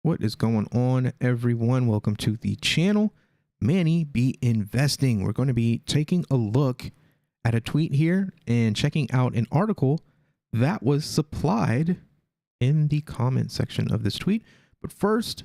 What is going on, everyone? Welcome to the channel. Manny Be Investing. We're going to be taking a look at a tweet here and checking out an article that was supplied in the comment section of this tweet. But first,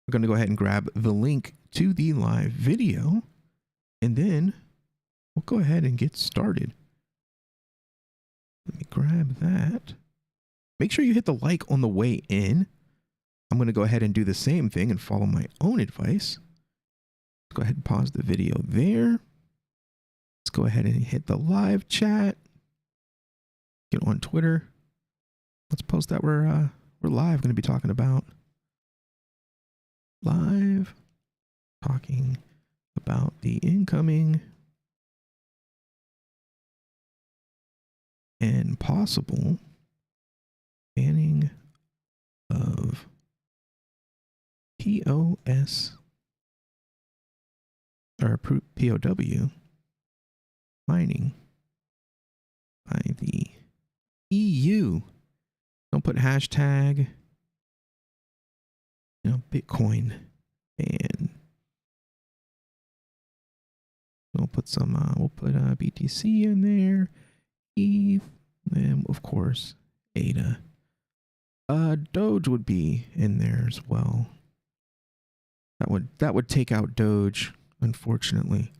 we're going to go ahead and grab the link to the live video, and then we'll go ahead and get started. Let me grab that. Make sure you hit the like on the way in. I'm going to go ahead and do the same thing and follow my own advice. Let's go ahead and pause the video there. Let's go ahead and hit the live chat. Get on Twitter. Let's post that we're live, going to be talking about the incoming and possible banning of POS or POW mining by the EU. Don't put hashtag, Bitcoin ban. We'll put BTC in there, ETH, and of course ADA. Doge would be in there as well. That would take out Doge, unfortunately.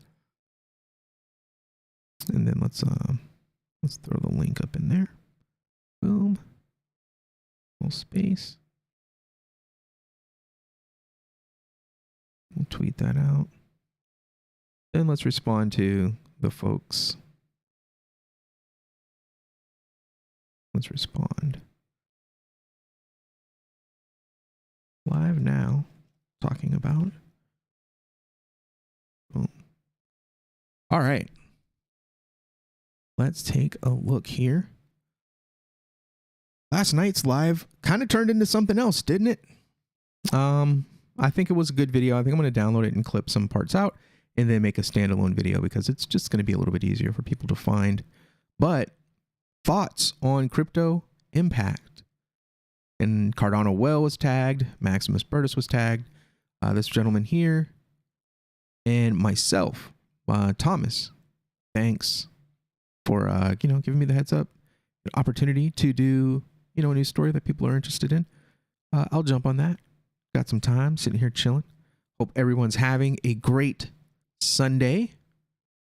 And then let's throw the link up in there. Boom. Little space. We'll tweet that out. Then let's respond to the folks. Let's respond. Live now, talking about. Boom. All right. Let's take a look here. Last night's live kind of turned into something else, didn't it? I think it was a good video. I think I'm going to download it and clip some parts out and then make a standalone video because it's just going to be a little bit easier for people to find. But thoughts on crypto impact. And Cardano Well was tagged. Maximus Burtis was tagged. This gentleman here. And myself, Thomas. Thanks for, giving me the heads up. An opportunity to do, a new story that people are interested in. I'll jump on that. Got some time sitting here chilling. Hope everyone's having a great Sunday.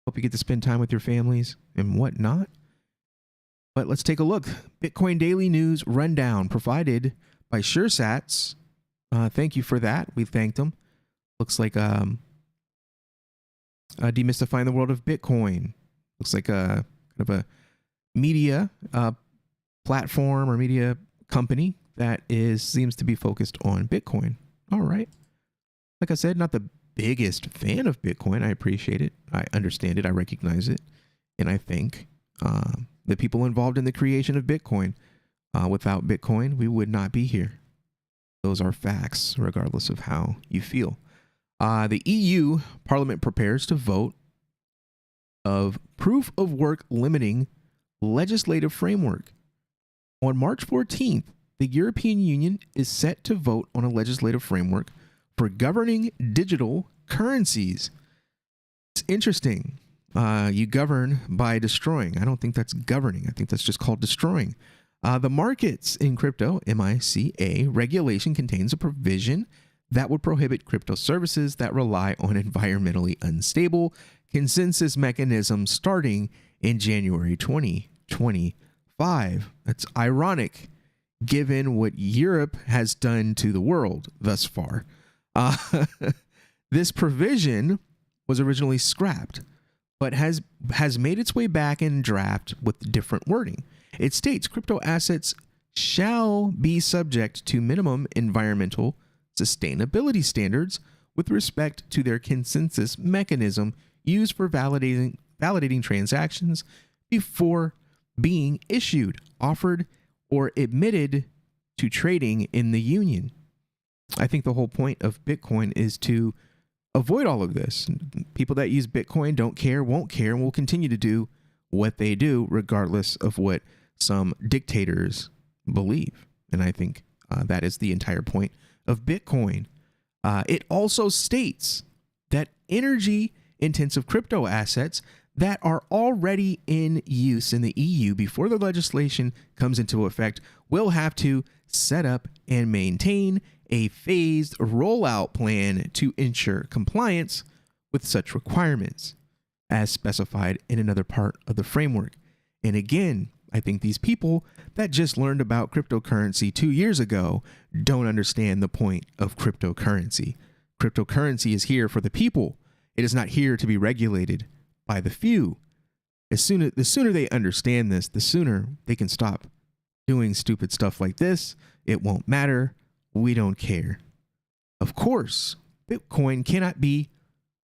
Hope you get to spend time with your families and whatnot. But let's take a look. Bitcoin Daily News Rundown provided by SureSats. Thank you for that. We thanked them. Looks like demystifying the world of Bitcoin. Looks like a kind of a media platform or media company that seems to be focused on Bitcoin. All right. Like I said, not the biggest fan of Bitcoin. I appreciate it. I understand it. I recognize it. And I think the people involved in the creation of Bitcoin, without Bitcoin, we would not be here. Those are facts, regardless of how you feel. The EU Parliament prepares to vote of proof of work limiting legislative framework. On March 14th, the European Union is set to vote on a legislative framework for governing digital currencies. It's interesting. You govern by destroying. I don't think that's governing. I think that's just called destroying. The markets in crypto, MiCA, regulation contains a provision that would prohibit crypto services that rely on environmentally unstable consensus mechanisms starting in January 2025. That's ironic given what Europe has done to the world thus far. This provision was originally scrapped, but has made its way back in draft with different wording. It states crypto assets shall be subject to minimum environmental sustainability standards with respect to their consensus mechanism used for validating transactions before being issued, offered, or admitted to trading in the union. I think the whole point of Bitcoin is to avoid all of this. People that use Bitcoin don't care, won't care, and will continue to do what they do regardless of what some dictators believe. And I think That is the entire point of Bitcoin. It also states that energy intensive crypto assets that are already in use in the EU before the legislation comes into effect will have to set up and maintain a phased rollout plan to ensure compliance with such requirements as specified in another part of the framework. And again, I think these people that just learned about cryptocurrency 2 years ago don't understand the point of cryptocurrency. Cryptocurrency is here for the people. It is not here to be regulated by the few. The sooner they understand this, the sooner they can stop doing stupid stuff like this. It won't matter. We don't care. Of course, Bitcoin cannot be,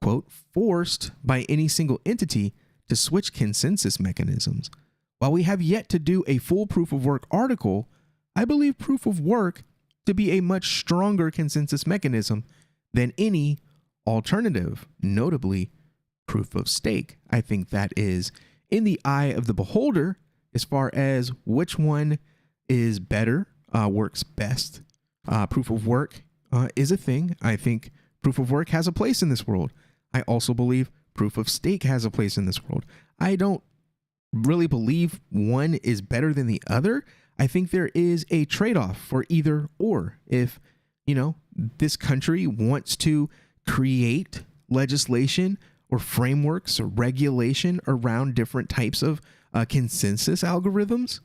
quote, forced by any single entity to switch consensus mechanisms. While we have yet to do a full proof of work article, I believe proof of work to be a much stronger consensus mechanism than any alternative, notably proof of stake. I think that is in the eye of the beholder as far as which one is better, works best. Proof of work is a thing. I think proof of work has a place in this world. I also believe proof of stake has a place in this world. I don't really believe one is better than the other. I think there is a trade-off for either or. If, this country wants to create legislation or frameworks or regulation around different types of consensus algorithms,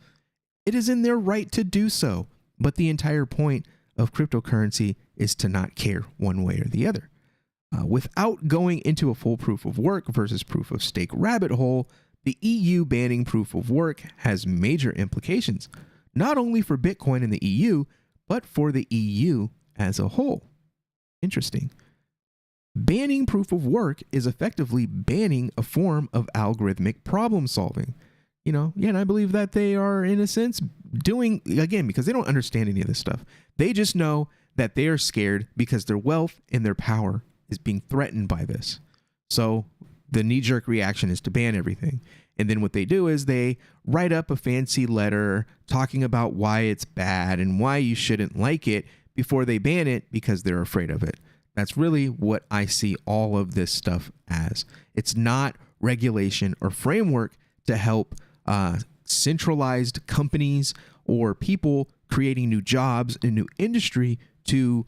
it is in their right to do so. But the entire point of cryptocurrency is to not care one way or the other. Without going into a full proof of work versus proof of stake rabbit hole, the EU banning proof of work has major implications, not only for Bitcoin in the EU, but for the EU as a whole. Interesting. Banning proof of work is effectively banning a form of algorithmic problem solving. And I believe that they are, in a sense, doing, again, because they don't understand any of this stuff. They just know that they are scared because their wealth and their power is being threatened by this. So the knee-jerk reaction is to ban everything. And then what they do is they write up a fancy letter talking about why it's bad and why you shouldn't like it before they ban it because they're afraid of it. That's really what I see all of this stuff as. It's not regulation or framework to help centralized companies or people creating new jobs and new industry to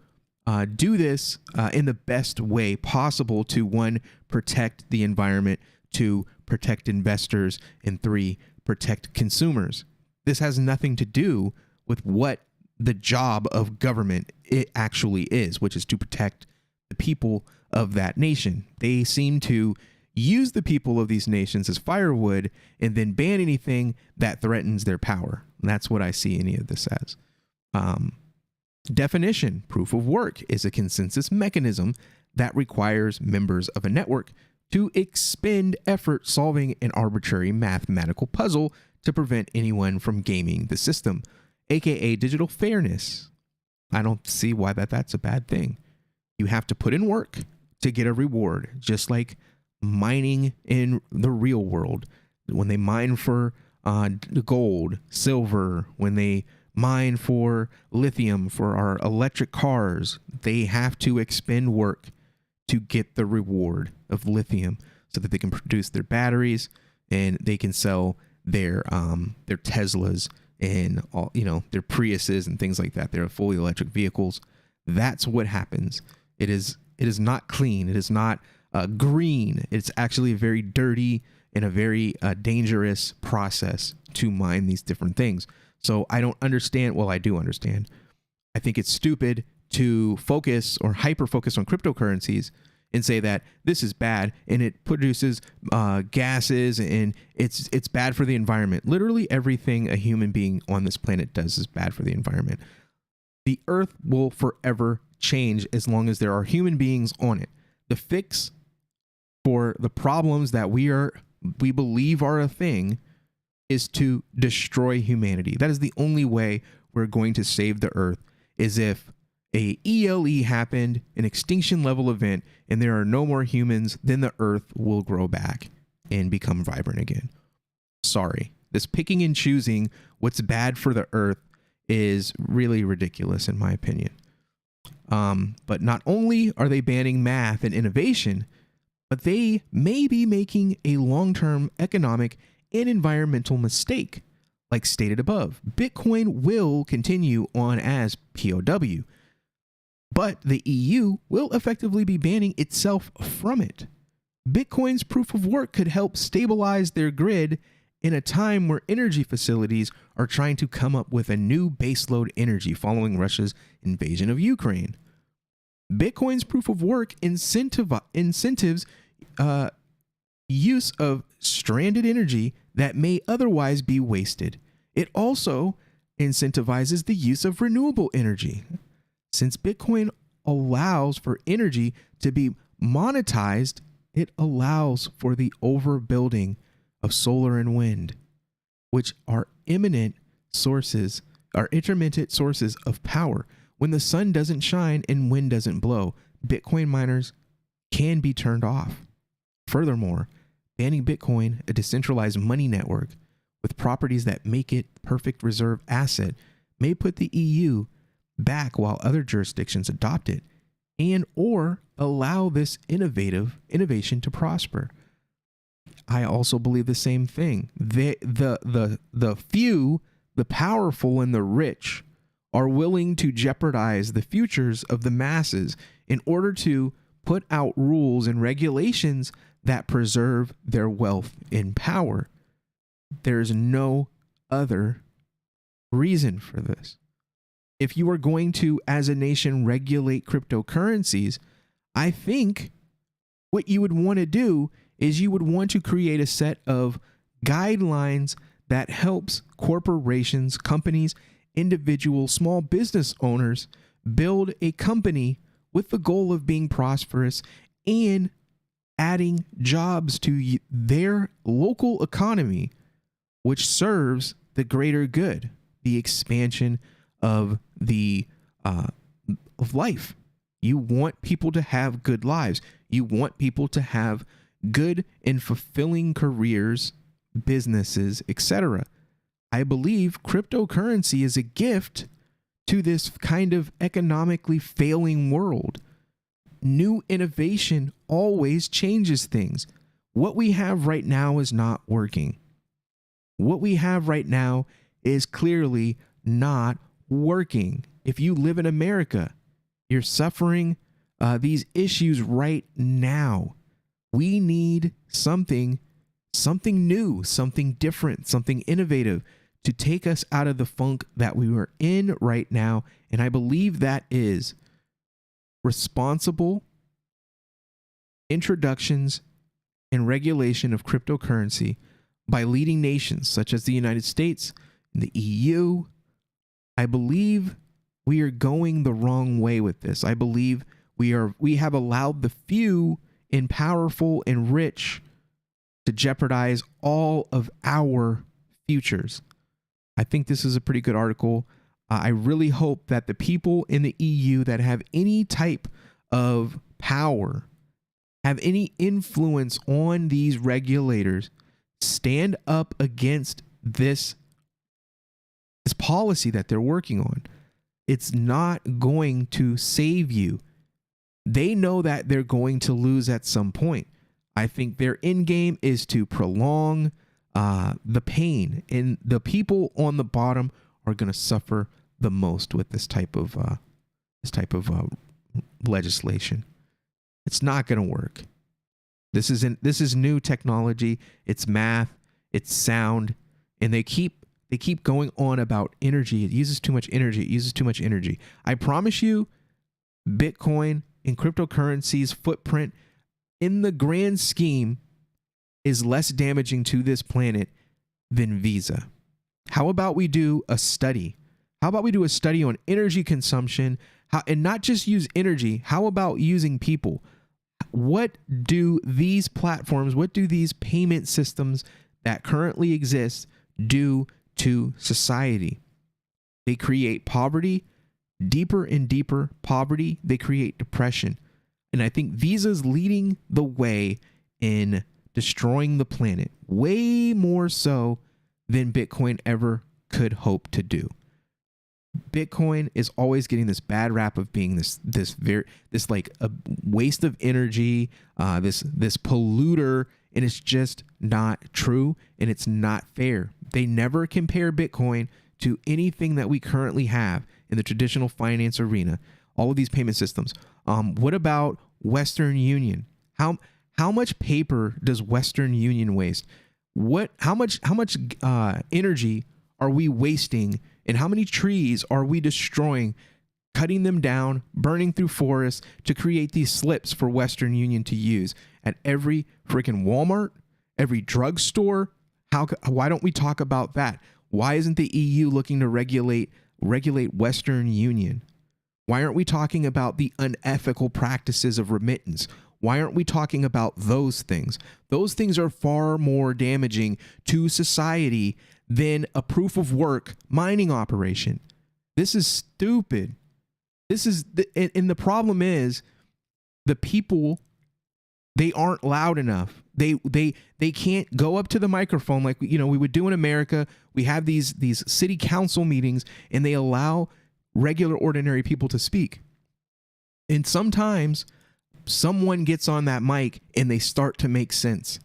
do this in the best way possible to, 1, protect the environment, 2, protect investors, and 3, protect consumers. This has nothing to do with what the job of government it actually is, which is to protect the people of that nation. They seem to use the people of these nations as firewood and then ban anything that threatens their power. And that's what I see any of this as. Definition: proof of work is a consensus mechanism that requires members of a network to expend effort solving an arbitrary mathematical puzzle to prevent anyone from gaming the system, aka digital fairness. I don't see why that's a bad thing. You have to put in work to get a reward, just like mining in the real world. When they mine for gold, silver, when they mine for lithium for our electric cars, they have to expend work to get the reward of lithium so that they can produce their batteries and they can sell their Teslas and all, their Priuses and things like that. They're fully electric vehicles. That's what happens. It is not clean. It is not green. It's actually a very dirty and a very dangerous process to mine these different things. So I don't understand. Well, I do understand. I think it's stupid to focus or hyper focus on cryptocurrencies and say that this is bad and it produces gases and it's bad for the environment. Literally everything a human being on this planet does is bad for the environment. The earth will forever change as long as there are human beings on it. The fix for the problems that we believe are a thing is to destroy humanity. That is the only way we're going to save the earth, is if a ELE happened, an extinction level event, and there are no more humans, then the earth will grow back and become vibrant again. Sorry. This picking and choosing what's bad for the earth is really ridiculous in my opinion. But not only are they banning math and innovation, but they may be making a long-term economic and environmental mistake. Like stated above, Bitcoin will continue on as POW, but the EU will effectively be banning itself from it. Bitcoin's proof of work could help stabilize their grid in a time where energy facilities are trying to come up with a new baseload energy following Russia's invasion of Ukraine. Bitcoin's proof of work incentives use of stranded energy that may otherwise be wasted. It also incentivizes the use of renewable energy. Since Bitcoin allows for energy to be monetized, it allows for the overbuilding of solar and wind, which are intermittent sources of power. When the sun doesn't shine and wind doesn't blow, Bitcoin miners can be turned off. Furthermore, banning Bitcoin, a decentralized money network with properties that make it perfect reserve asset, may put the EU back while other jurisdictions adopt it and or allow this innovation to prosper. I also believe the same thing. The few, the powerful and the rich are willing to jeopardize the futures of the masses in order to put out rules and regulations that preserve their wealth and power. There's no other reason for this. If you are going to, as a nation, regulate cryptocurrencies, I think what you would want to do is you would want to create a set of guidelines that helps corporations, companies, individual small business owners build a company with the goal of being prosperous and adding jobs to their local economy, which serves the greater good, the expansion of the of life. You want people to have good lives. You want people to have good and fulfilling careers, businesses, etc. I believe cryptocurrency is a gift to this kind of economically failing world. New innovation always changes things. What we have right now is not working. What we have right now is clearly not working. If you live in America, you're suffering these issues right now. We need something new, something different, something innovative to take us out of the funk that we are in right now. And I believe that is responsible introductions and regulation of cryptocurrency by leading nations such as the United States and the EU. I believe we are going the wrong way with this. I believe we have allowed the few and powerful and rich to jeopardize all of our futures. I think this is a pretty good article. I really hope that the people in the EU that have any type of power, have any influence on these regulators, stand up against this policy that they're working on. It's not going to save you. They know that they're going to lose at some point. I think their end game is to prolong the pain, and the people on the bottom are going to suffer the most with this type of legislation. It's not going to work. This is new technology. It's math. It's sound, and they keep going on about energy. It uses too much energy. It uses too much energy. I promise you, Bitcoin and cryptocurrency's footprint in the grand scheme is less damaging to this planet than Visa. How about we do a study? How about we do a study on energy consumption? And not just use energy. How about using people? What do these platforms, what do these payment systems that currently exist do to society? They create poverty, deeper and deeper poverty. They create depression. And I think Visa's leading the way in destroying the planet way more so than Bitcoin ever could hope to do. Bitcoin is always getting this bad rap of being this like a waste of energy, this polluter, and it's just not true, and it's not fair. They never compare Bitcoin to anything that we currently have in the traditional finance arena. All of these payment systems. What about Western Union? How much paper does Western Union waste? How much energy are we wasting, and how many trees are we destroying, cutting them down, burning through forests to create these slips for Western Union to use at every freaking Walmart, every drugstore? Why don't we talk about that? Why isn't the EU looking to regulate Western Union? Why aren't we talking about the unethical practices of remittance? Why aren't we talking about those things? Those things are far more damaging to society than a proof of work mining operation. This is stupid. And the problem is the people, they aren't loud enough. They can't go up to the microphone like we would do in America. We have these city council meetings, and they allow regular ordinary people to speak. And sometimes someone gets on that mic and they start to make sense.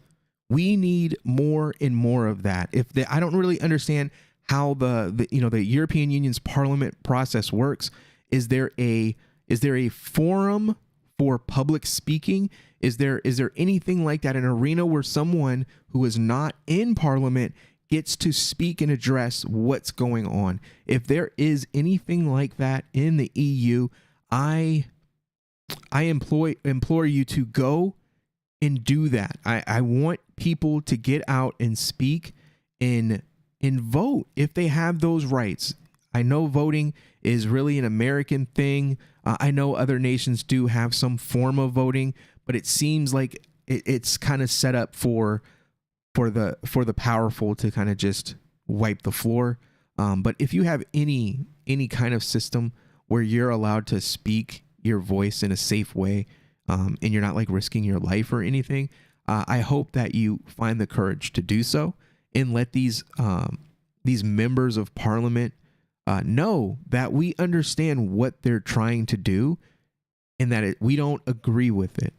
We need more and more of that. I don't really understand how the European Union's parliament process works. Is there a forum for public speaking? Is there anything like that, an arena where someone who is not in parliament gets to speak and address what's going on? If there is anything like that in the EU, I implore you to go and do that. I want people to get out and speak and vote if they have those rights. I know voting is really an American thing. I know other nations do have some form of voting, but it seems like it's kind of set up for the powerful to kind of just wipe the floor. But if you have any kind of system where you're allowed to speak your voice in a safe way, and you're not like risking your life or anything, I hope that you find the courage to do so and let these members of parliament know that we understand what they're trying to do and that we don't agree with it.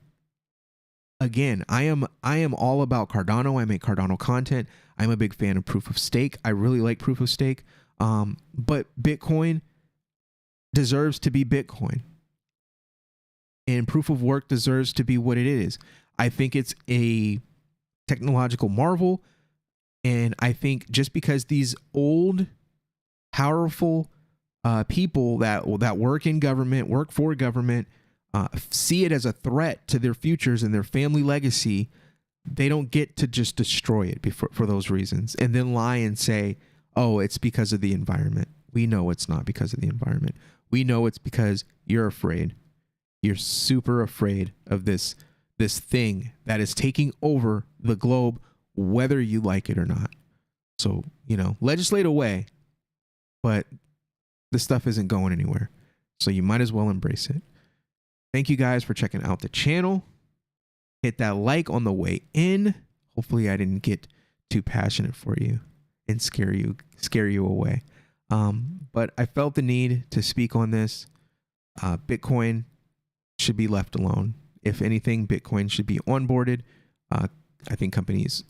Again, I am all about Cardano. I make Cardano content. I'm a big fan of proof of stake. I really like proof of stake. But Bitcoin deserves to be Bitcoin. And proof of work deserves to be what it is. I think it's a technological marvel. And I think just because these old, powerful people that work in government, work for government, see it as a threat to their futures and their family legacy, they don't get to just destroy it for those reasons and then lie and say, oh, it's because of the environment. We know it's not because of the environment. We know it's because you're afraid. You're super afraid of this thing that is taking over the globe, whether you like it or not. So, legislate away, but this stuff isn't going anywhere. So you might as well embrace it. Thank you guys for checking out the channel. Hit that like on the way in. Hopefully I didn't get too passionate for you and scare you away. But I felt the need to speak on this. Bitcoin should be left alone. If anything, Bitcoin should be onboarded. I think companies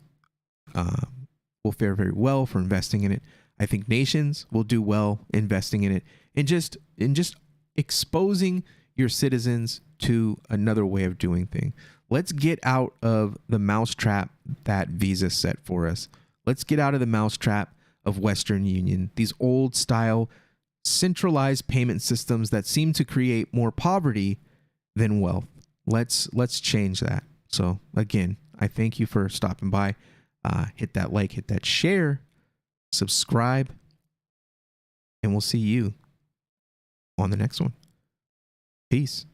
will fare very well for investing in it. I think nations will do well investing in it and just exposing your citizens to another way of doing things. Let's get out of the mousetrap that Visa set for us. Let's get out of the mousetrap of Western Union, these old style centralized payment systems that seem to create more poverty than wealth. Let's change that. So again, I thank you for stopping by. Hit that like, hit that share, subscribe, and we'll see you on the next one. Peace.